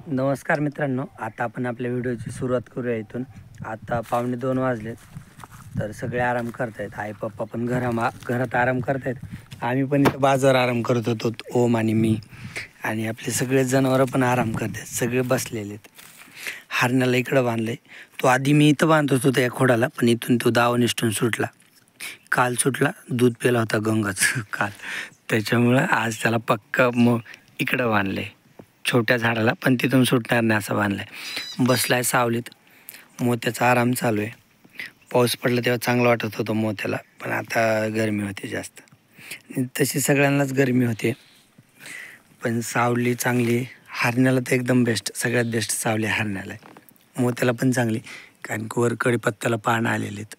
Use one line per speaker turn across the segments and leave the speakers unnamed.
नमस्कार मित्रांनो, आता आपण आपल्या व्हिडिओची सुरुवात करूया. इथून आता 1:45 वाजलेत, तर सगळे आराम करतायत. आई पप्पा पण घरात आराम करतायत. आम्ही पण इथं बाजार आराम करत होतो, ओम आणि मी, आणि आपले सगळे जनावरं पण आराम करतात. सगळे बसलेले आहेत. हरण्याला इकडं बांधलं आहे. तो आधी मी इथं बांधत होतो या खोडाला, पण इथून तो दावा निष्ठून सुटला. काल सुटला, दूध पिला होता गंगाचं काल, त्याच्यामुळं आज त्याला पक्का मग इकडं बांधलं आहे छोट्या झाडाला, पण तिथून सुटणार नाही असं बांधलं आहे. बसला आहे सावलीत, मोत्याचा आराम चालू आहे. पाऊस पडला तेव्हा चांगलं वाटत होतं मोत्याला, पण आता गरमी होते जास्त. तशी सगळ्यांनाच गरमी होते, पण सावली चांगली. हरण्याला तर एकदम बेस्ट, सगळ्यात बेस्ट सावली हरण्याला आहे. मोत्याला पण चांगली, कारण की वर कडीपत्त्याला पानं आलेले आहेत.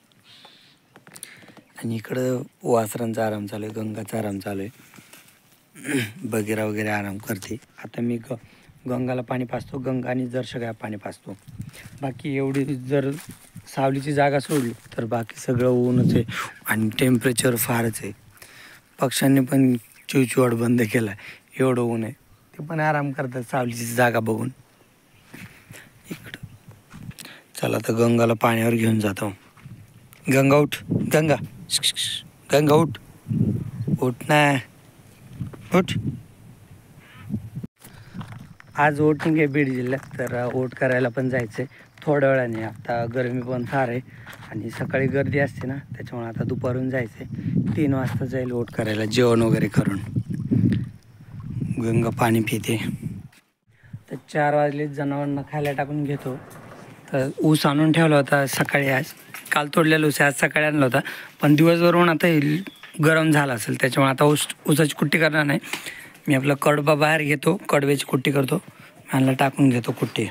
आणि इकडं वासरांचा आराम चालू आहे, गंगाचा आराम चालू आहे. बगीरा वगैरे आराम करते. आता मी गंगाला पाणी पाजतो, गंगा आणि जरशगाय पाणी पाजतो. बाकी एवढी जर सावलीची जागा सोडली तर बाकी सगळं ऊनच आहे आणि टेम्परेचर फारच आहे. पक्ष्यांनी पण चिवचिवाट बंद केला, एवढं ऊन आहे. ते पण आराम करतात सावलीची जागा बघून. इकडं चला तर गंगाला पाण्यावर घेऊन जातो. गंगा उठ, गंगा गंगा उठ, उठ ना, उठ. आज वोटिंग आहे बीड जिल्ह्यात, तर वोट करायला पण जायचं आहे थोड्या वेळाने. आता गरमी पण फार आहे आणि सकाळी गर्दी असते ना, त्याच्यामुळे आता दुपारून जायचं आहे. 3 वाजता जाईल वोट करायला, जेवण वगैरे करून. गंगा पाणी पिते. तर 4 वाजले, जनावरांना खायला टाकून घेतो. तर ऊस आणून ठेवला होता सकाळी, आज काल तोडलेला ऊस आज सकाळी आणला होता, पण दिवसभर आता गरम झाला असेल, त्याच्यामुळे आता ऊसाची कुट्टी करणार नाही. मी आपला कडबा बाहेर घेतो, कडव्याची कुट्टी करतो, यांना टाकून घेतो कुट्टी.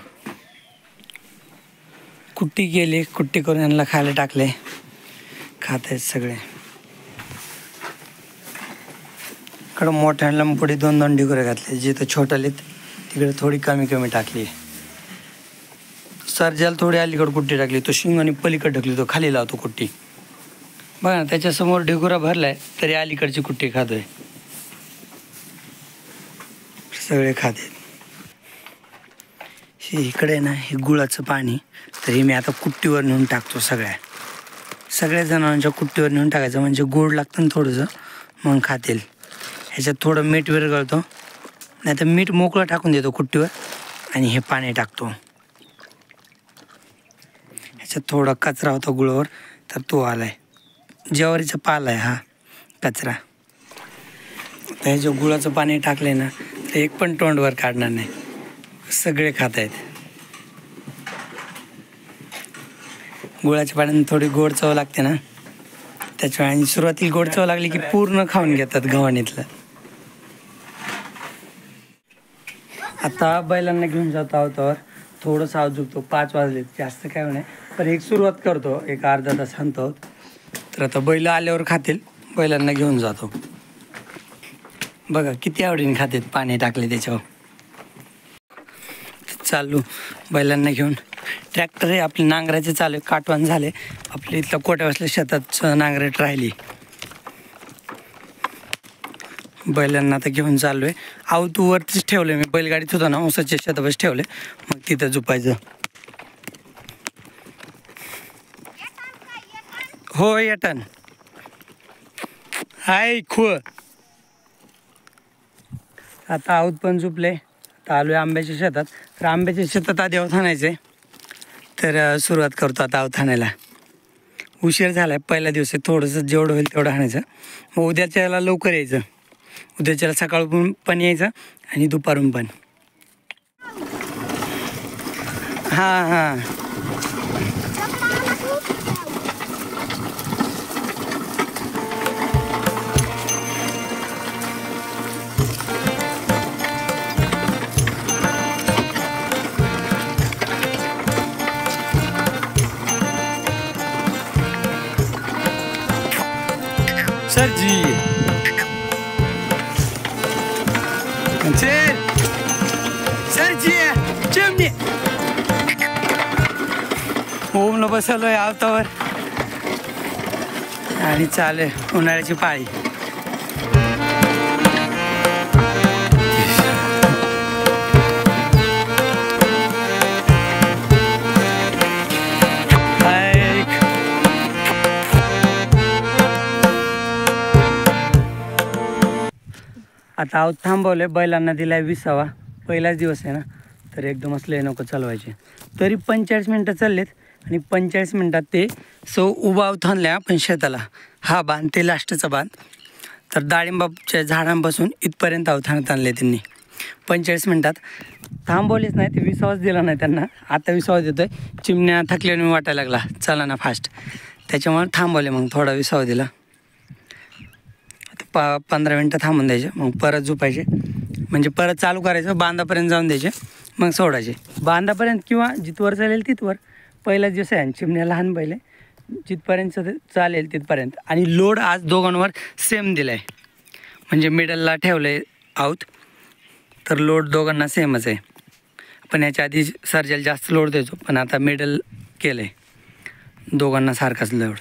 कुट्टी केली, कुट्टी करून यांना खायला टाकले, खात आहेत सगळे. इकडं मोठ्यांना पुढे 2-2 ढिगोरे घातले, जिथं छोटालेत तिकडे थोडी कमी टाकली. सर्जाला थोडी अलीकडे कुट्टी टाकली, तो शिंगाने पलीकडे ढकली, तो खाली लावतो कुट्टी. बघा ना, त्याच्यासमोर ढिगोरा भरलाय तरी अलीकडची कुट्टी खातोय. सगळे खाते. हे इकडे ना, हे गुळाचं पाणी, तर हे मी आता कुट्टीवर नेऊन टाकतो. सगळ्या जणांच्या कुट्टीवर नेऊन टाकायचं, म्हणजे गोड लागतं ना थोडंसं, मग खातील. ह्याच्यात थोडं मीठ विरघळतो, नाही तर मीठ मोकळं टाकून देतो कुट्टीवर, आणि हे पाणी टाकतो. ह्याच्यात थोडा कचरा होता गुळावर, तर तो आलाय. ज्वारीचा पाला आहे हा कचरा. तर हे जे गुळाचं पाणी टाकले ना, तर एक पण तोंडवर काढणार नाही, सगळे खात आहेत. गुळाच्या पाण्याने थोडी गोड चव लागते ना, त्याच्यामुळे. आणि सुरुवातीला गोड चव लागली की पूर्ण खाऊन घेतात गव्हाणीतलं. आता बैलांना घेऊन जातो आहोत, थोडंसं आजूक 5 वाजले, जास्त काय नाही, पण एक सुरुवात करतो, एक अर्धा तास आणतो. तर आता बैल आल्यावर खातील, बैलांना घेऊन जातो. बघा किती आवडीने खातात, पाणी टाकले त्याच्यावर. चालू बैलांना घेऊन. ट्रॅक्टर आहे आपले नांगराचे, चालू आहे, काटवण झाले. आपल्या इथलं कोट्यावसल्या शेतात नांगरट राहिली. बैलांना आता घेऊन चाललो आहे. आऊ तू वरतीच ठेवलं, मी बैलगाडीत होतो ना, ऊसाच्या शेतावरच ठेवले, मग तिथं झोपायचं. हो येटन हाय खू. आता आऊत पण झोपले. आता आलो आहे आंब्याच्या शेतात. तर आंब्याच्या शेतात आधी आऊत आणायचं आहे, तर सुरुवात करतो आता आऊत आणायला. उशीर झाला आहे, पहिला दिवस आहे, थोडंसं जेवढं होईल तेवढं आणायचं. मग उद्याच्याला लवकर यायचं, उद्याच्याला सकाळून पण यायचं आणि दुपारून पण. हां सरजी सरजी चिमणी. ओमला बसवलोय आवतावर आणि चालू आहे उन्हाळ्याची पाळी. आता आहोत थांबवले, बैलांना दिलाय 20वा, पहिलाच दिवस आहे ना, तर एकदमच लय नको चालवायचे. तरी 45 मिनटं चाललेत आणि 45 मिनटात ते उभा थांबल्या पण शेताला. हा बांध ते लास्टचा बांध. तर डाळिंबाच्या झाडांपासून इथपर्यंत अवथानात आणले त्यांनी 45 मिनटात. थांबवलीच नाही, ते 20वाच दिला नाही त्यांना. आता 20वा देतो आहे. चिमण्या थकल्याने वाटायला लागला, चला ना फास्ट, त्याच्यामुळे थांबवले. मग थोडा 20वा दिला. आता 15 मिनटं थांबून द्यायचे, मग परत झोपायचे. म्हणजे परत चालू करायचं, बांधापर्यंत जाऊन द्यायचे, मग सोडायचे बांधापर्यंत किंवा जिथवर चालेल तिथवर. पहिलाच दिवस आहे आणि चिमण्या लहान बैल आहे, जिथपर्यंत चालेल तिथपर्यंत. आणि लोड आज दोघांवर सेम दिला आहे, म्हणजे मिडलला ठेवलं आहे आऊत, तर लोड दोघांना सेमच आहे. पण याच्या आधी सर्जाला जास्त लोड द्यायचो, पण आता मिडल केलं आहे, दोघांना सारखाच लोड.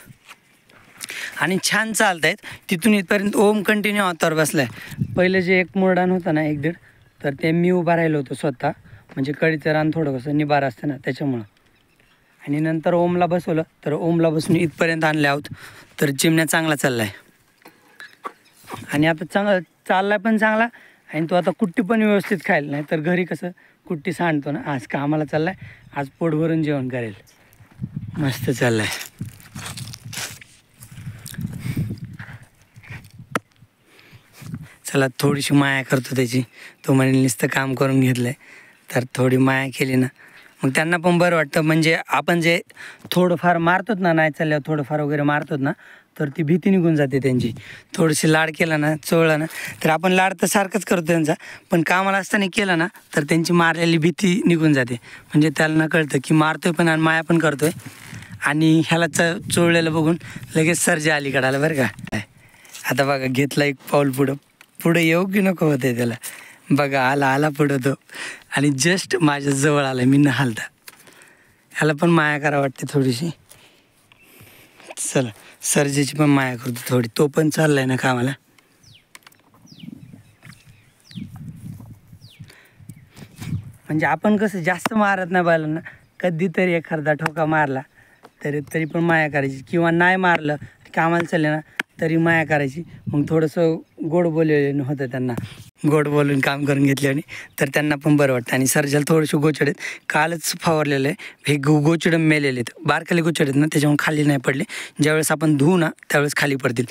आणि छान चालत आहेत तिथून इथपर्यंत. ओम कंटिन्यू हातावर बसला आहे. पहिलं जे एक मुरडान होतं ना 1-1.5, तर ते मी उभा राहिलो होतो स्वतः, म्हणजे कळीचं रान थोडं कसं निबार असतं ना त्याच्यामुळं. आणि नंतर ओमला बसवलं, तर ओमला बसून इथपर्यंत आणले आहोत. तर चिमण्या चांगला चालला आहे आणि आता चालला पण चांगला. आणि तो आता कुट्टी पण व्यवस्थित खायला, नाही तर घरी कसं कुट्टी सांडतो ना. आज कामाला चालला आहे, आज पोट भरून जेवण करेल. मस्त चालला आहे. चला थोडीशी माया करतो त्याची. तो म्हणे नुसतं काम करून घेतलं आहे, तर थोडी माया केली ना मग त्यांना पण बरं वाटतं. म्हणजे आपण जे थोडंफार मारतोत ना, नाही चालल्यावर थोडंफार वगैरे मारतोत ना, तर ती भीती निघून जाते त्यांची. थोडीशी लाड केला ना, चोळला ना, तर आपण लाड तर सारखंच करतो त्यांचा, पण कामाला असताना केला ना तर त्यांची मारलेली भीती निघून जाते. म्हणजे त्यांना कळतं की मारतोय पण आणि माया पण करतोय. आणि ह्याला चोळलेलं बघून लगेच सर्जा अलीकडे आला बरं का. आता बघा घेतला एक पाऊल पुढं येऊ की नको होते त्याला. बघा आला पुढं तो, आणि जस्ट माझ्या जवळ आला, मी न हालता. ह्याला पण माया करा वाटते थोडीशी. चला सर्जेची पण माया करतो थोडी, तो पण चाललाय ना कामाला. म्हणजे आपण कसं जास्त मारत नाही बैलांना, कधीतरी एखादा ठोका मारला तरी पण माया करायची, किंवा नाही मारलं कामाला चालले ना तरी माया करायची. मग थोडंसं गोड बोललेलं होतं त्यांना, गोड बोलून काम करून घेतले आणि तर त्यांना पण बरं वाटतं. आणि सर्जाला थोडेसे गोचड आहेत, कालच फवारलेलं आहे. हे गोचडं मेलेले आहेत, बारकाले गोचड आहेत ना, त्याच्यामुळे खाली नाही पडले. ज्यावेळेस आपण धुवू ना त्यावेळेस खाली पडतील.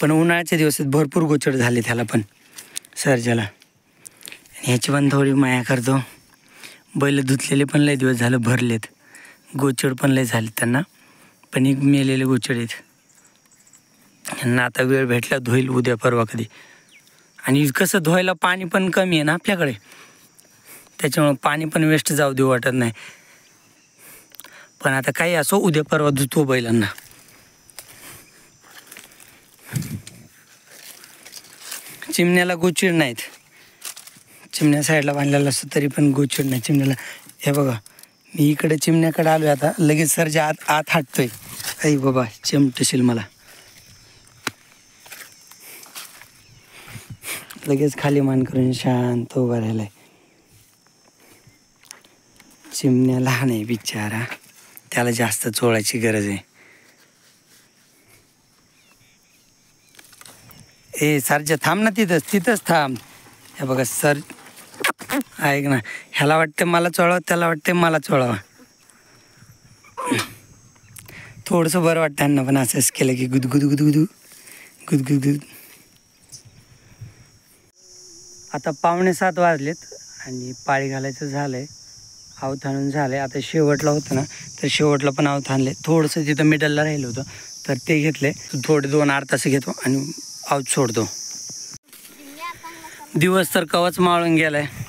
पण उन्हाळ्याच्या दिवसात भरपूर गोचड झाले त्याला पण, सर्जाला. आणि ह्याची पण थोडी माया करतो. बैल धुतलेले पण लय दिवस झालं भरलेत, गोचड पण लय झाले त्यांना, पण एक मेलेले गोचड आहेत. यांना आता वेळ भेटला धुईल उद्या परवा कधी. आणि कसं धुवायला पाणी पण कमी आहे ना आपल्याकडे, त्याच्यामुळं पाणी पण वेस्ट जाऊ देऊ वाटत नाही. पण आता काही असो, उद्या परवा धुतो बैलांना. चिमण्याला गोचिड नाहीत, चिमण्या साईडला बांधलेला असतो तरी पण गोचिड नाही चिमण्याला. हे बघा मी इकडे चिमण्याकडे आलो, आता लगेच सरजा आत हाटतोय. आई बाबा चिमटशील मला, लगेच खाली मान करून शांत उभा राहिलाय. चिमण्या लहान आहे बिचारा, त्याला जास्त चोळायची गरज आहे. ए सरजा थांब ना, तिथंच थांब. हे बघा सर ऐक ना, ह्याला वाटते मला चोळावं, त्याला वाटते मला चोळावं. थोडंसं बरं वाटतं त्यांना पण असंच केलं की गुदगुद. आता 6:45 वाजलेत आणि पाळी घालायचं झालं आहे, आवत आणून झालं आहे. आता शेवटला होतं ना, तर शेवटला पण आवत आणले. थोडंसं तिथं मिडलला राहिलं होतं तर ते घेतले. थोडे 2-8 तास घेतो आणि आवत सोडतो. दिवस तर कवच माळून गेला आहे.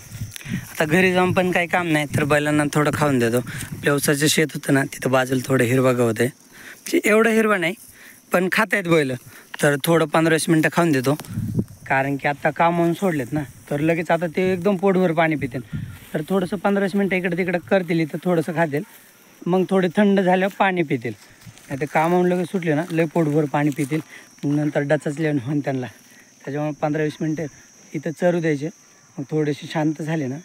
आता घरी जाऊन पण काही काम नाही, तर बैलांना थोडं खाऊन देतो. व्यवसायाचं शेत होतं ना, तिथं बाजूला थोडं हिरवा गवत आहे, म्हणजे एवढं हिरवं नाही पण खात आहेत बैल. तर थोडं 15-20 मिनटं खाऊन देतो, कारण की आत्ता कामावून सोडलेत ना, तर लगेच आता ते एकदम पोटभर पाणी पितील. तर थोडंसं 15-20 मिनटं इकडे तिकडं करतील, तर थोडंसं खातील, मग थोडे थंड झाल्यावर पाणी पितील. नाही ते कामावून लगेच सुटले ना, लय पोटभर पाणी पितील, नंतर डचाचले म्हणून त्यांना. त्याच्यामुळे 15-20 मिनटं इथं चरू द्यायचे. मग थोडेसे शांत झाले ना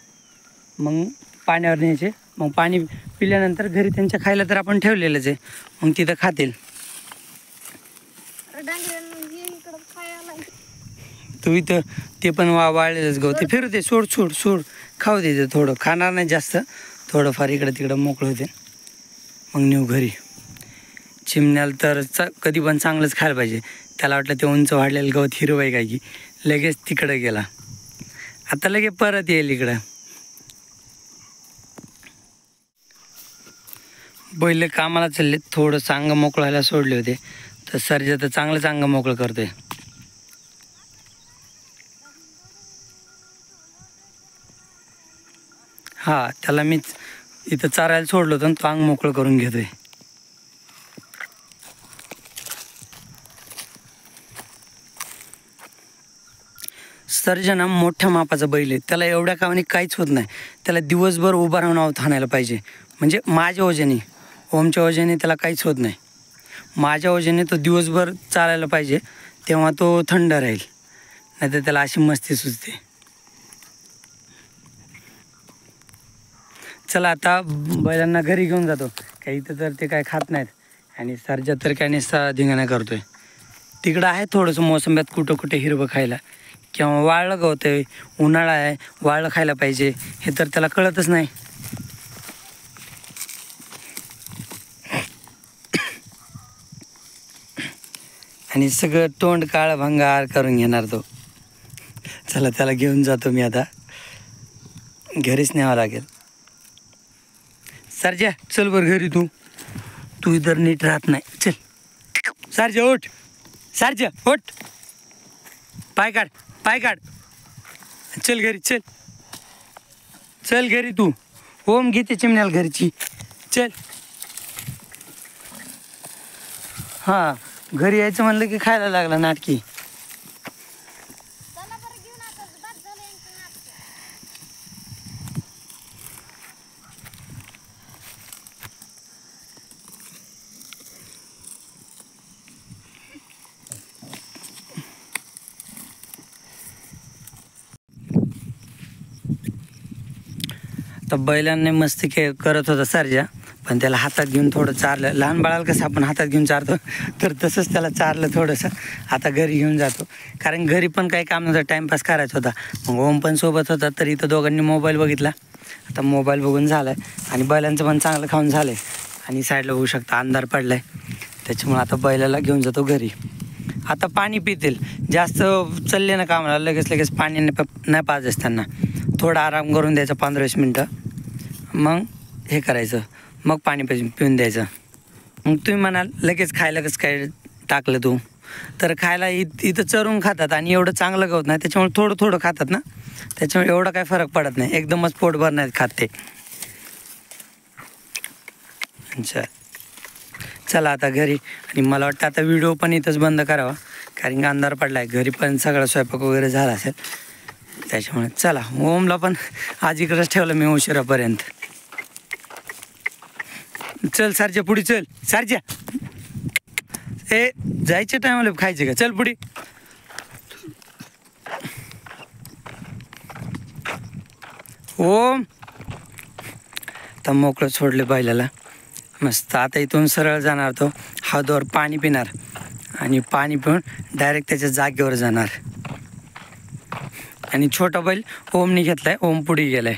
मग पाण्यावर न्यायचे. मग पाणी पिल्यानंतर घरी त्यांच्या खायला तर आपण ठेवलेलंच आहे, मग तिथं खातील. तू इथं ते पण वाळलेलंच गहू ते फिरू दे, सोड सोड सोड, खाऊ दे ते थोडं, खाणार नाही जास्त, थोडंफार इकडं तिकडं मोकळं होते, मग नेऊ घरी. चिमण्याला तर कधी पण चांगलंच खायला पाहिजे. त्याला वाटलं ते उंच वाढलेलं गवत हिरवं आहे काय की, लगेच तिकडं गेला. आता लगेच परत येईल इकडं. बैल कामाला चालले, थोडं चांग मोकळं व्हायला सोडले होते, तर सर्जा तर चांगलं चांग मोकळं करतोय. हा, त्याला मीच इथं चारायला सोडलं होतं, तो अंग मोकळं करून घेतोय. सर्जना मोठ्या मापाचा बैल आहे, त्याला एवढ्या कामाने काहीच होत नाही. त्याला दिवसभर उभा राहून आहोत हाणायला पाहिजे. म्हणजे माझ्या वजनी, ओमच्या वजनी त्याला काहीच होत नाही. माझ्या वजनी तो दिवसभर चालायला पाहिजे, तेव्हा तो थंड राहील, नाहीतर त्याला अशी मस्ती सुचते. चला आता बैलांना घरी घेऊन जातो. काही इथं तर ते काय खात नाहीत, आणि सर्जा तर काय नुसता धिंगाणा करतोय. तिकडं आहे थोडंसं मोसंब्यात कुठं कुठे हिरवं खायला, किंवा वाळलं गवत आहे, उन्हाळा आहे, वाळलं खायला पाहिजे, हे तर त्याला कळतच नाही. आणि सगळं तोंड काळं भंगार करून घेणार तो. चला त्याला घेऊन जातो मी आता, घरीच न्यावं लागेल. सर्जा चल बरं घरी, तू इधर नीट राहत नाही, चल. सर्जा उठ, सर्जा उठ, पाय काढ, पाय काढ, चल घरी, चल चल घरी. तू ओम घेते चिमण्याला घरची, चल. हां, घरी यायचं म्हणलं की खायला लागला नाटकी. तर बैलांनी मस्ती करत होता सर्जा, पण त्याला हातात घेऊन थोडं चारलं. लहान बाळाला कसं आपण हातात घेऊन चारतो, तर तसंच त्याला चारलं थोडंसं. आता घरी घेऊन जातो, कारण घरी पण काही काम नव्हतं, टाईमपास करायचा होता. मग ओम पण सोबत होता, तर इथं दोघांनी मोबाईल बघितला. आता मोबाईल बघून झाला आहे, आणि बैलांचं पण चांगलं खाऊन झालं आहे, आणि साईडला होऊ शकतं अंधार पडला आहे, त्याच्यामुळे आता बैलाला घेऊन जातो घरी. आता पाणी पितील, जास्त चालले ना कामाला लगेच पाणी नाही पाजायचं त्यांना. थोडा आराम करून द्यायचा 15-20 मिनटं, मग हे करायचं, मग पाणी पिऊन द्यायचं. मग तुम्ही म्हणाल लगेच खायला कसं काय टाकलं तू, तर खायला इथं चरून खातात, आणि एवढं चांगलं गवत नाही, त्याच्यामुळे थोडं थोडं खातात ना, त्याच्यामुळे एवढा काही फरक पडत नाही, एकदमच पोटभर नाही खात ते. अच्छा, चला आता घरी. आणि मला वाटतं आता व्हिडिओ पण इथंच बंद करावा, कारण की अंधार पडला आहे, घरी पण सगळा स्वयंपाक वगैरे झाला असेल, त्याच्यामुळे चला. ओमला पण आज इकडंच ठेवलं मी उशिरापर्यंत. चल सर्जा पुढे, चल सर्जा, ए जायच्या टायमाला खायचे का, चल पुढे. ओम तर मोकळं सोडले बैलाला मस्त. आता इथून सरळ जाणार तो हौदावर, पाणी पिणार, आणि पाणी पिऊन डायरेक्ट त्याच्या जागेवर जाणार. आणि छोटा बैल ओमनी घेतलाय, ओम पुढे गेलाय.